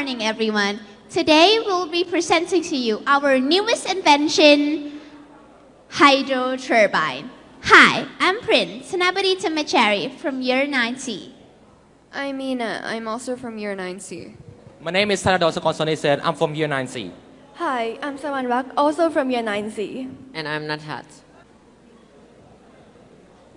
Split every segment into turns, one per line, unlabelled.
morning, everyone. Today, we'll be presenting to you our newest invention, Hydroturbine. Hi, I'm Prince Sanabari Tamachari from Year 9C.
I'm Ina. I'm also from Year 9C.
My name is Tanadol Sakonsonisen. I'm from Year 9C.
Hi, I'm Sawan Rak, also from Year 9C.
And I'm Nathat.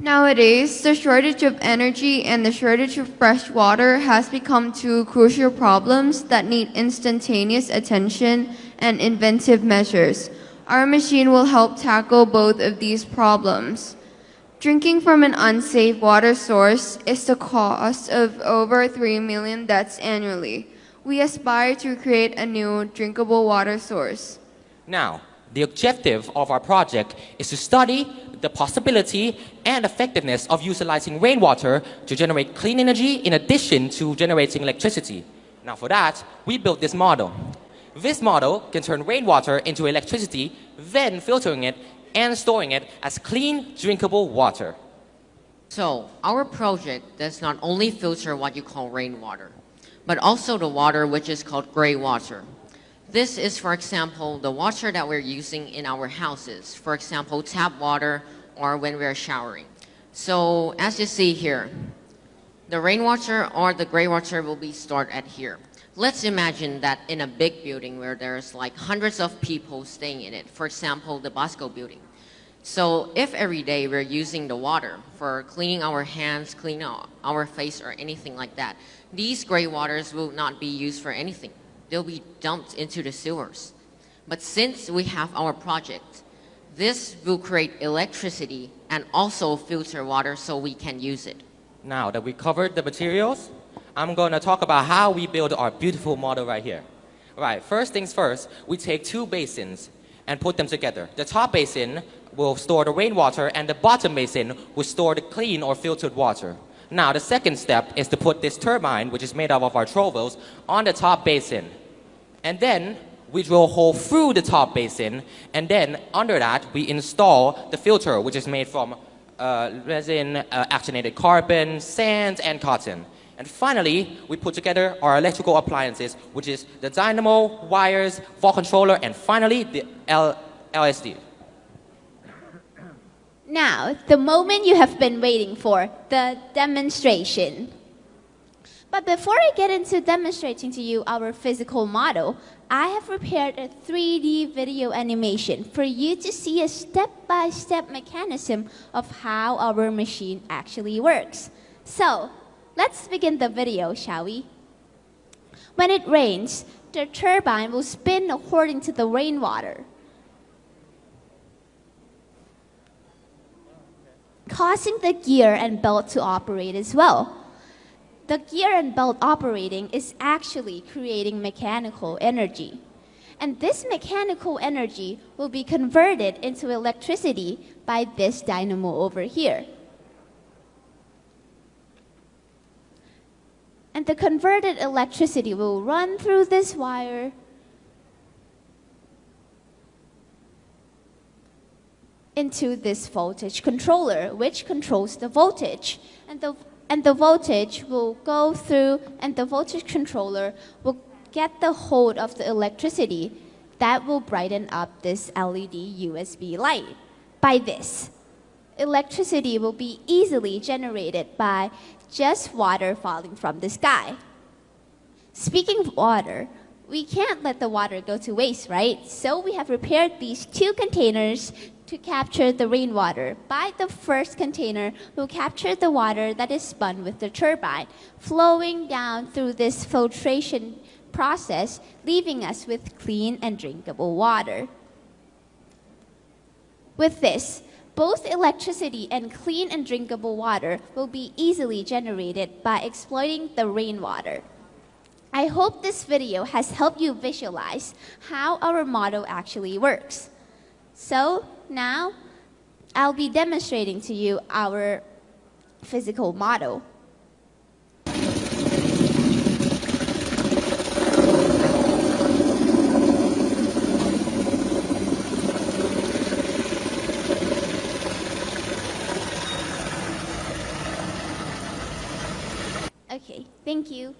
Nowadays, the shortage of energy and the shortage of fresh water has become two crucial problems that need instantaneous attention and inventive measures. Our machine will help tackle both of these problems. Drinking from an unsafe water source is the cause of over 3 million deaths annually. We aspire to create a new drinkable water source.
Now, the objective of our project is to study the possibility and effectiveness of utilizing rainwater to generate clean energy in addition to generating electricity. Now for that, we built this model. This model can turn rainwater into electricity, then filtering it and storing it as clean, drinkable water.
So, our project does not only filter what you call rainwater, but also the water which is called gray water. This is, for example, the water that we're using in our houses. For example, tap water or when we're showering. So, as you see here, the rainwater or the gray water will be stored at here. Let's imagine that in a big building where there's like hundreds of people staying in it. For example, the Bosco building. So, if every day we're using the water for cleaning our hands, cleaning our face or anything like that, these gray waters will not be used for anything. They'll be dumped into the sewers. But since we have our project, this will create electricity and also filter water so we can use it.
Now that we covered the materials, I'm going to talk about how we build our beautiful model right here. Right, first things first, we take two basins and put them together. The top basin will store the rainwater and the bottom basin will store the clean or filtered water. Now, the second step is to put this turbine, which is made up of our trowels, on the top basin. And then we drill a hole through the top basin, and then under that we install the filter, which is made from resin, actinated carbon, sand, and cotton. And finally, we put together our electrical appliances, which is the dynamo, wires, volt controller, and finally the LSD.
Now, the moment you have been waiting for, the demonstration. But before I get into demonstrating to you our physical model, I have prepared a 3D video animation for you to see a step-by-step mechanism of how our machine actually works. So, let's begin the video, shall we? When it rains, the turbine will spin according to the rainwater, causing the gear and belt to operate as well. The gear and belt operating is actually creating mechanical energy. And this mechanical energy will be converted into electricity by this dynamo over here. And the converted electricity will run through this wire into this voltage controller, which controls the voltage. And the voltage will go through, and the voltage controller will get the hold of the electricity that will brighten up this LED USB light. By this, electricity will be easily generated by just water falling from the sky. Speaking of water, we can't let the water go to waste, right? So we have prepared these two containers to capture the rainwater. By the first container, we'll capture the water that is spun with the turbine, flowing down through this filtration process, leaving us with clean and drinkable water. With this, both electricity and clean and drinkable water will be easily generated by exploiting the rainwater. I hope this video has helped you visualize how our model actually works. So now, I'll be demonstrating to you our physical model. Okay, thank you.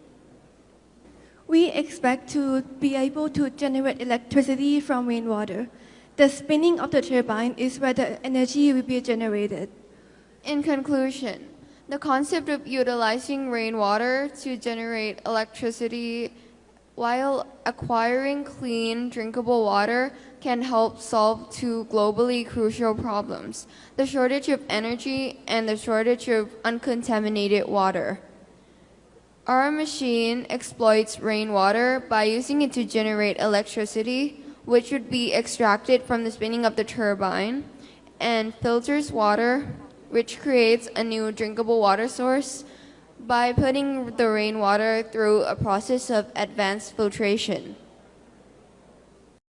We expect to be able to generate electricity from rainwater. The spinning of the turbine is where the energy will be generated.
In conclusion, the concept of utilizing rainwater to generate electricity while acquiring clean, drinkable water can help solve two globally crucial problems: the shortage of energy and the shortage of uncontaminated water. Our machine exploits rainwater by using it to generate electricity, which would be extracted from the spinning of the turbine, and filters water, which creates a new drinkable water source by putting the rainwater through a process of advanced filtration.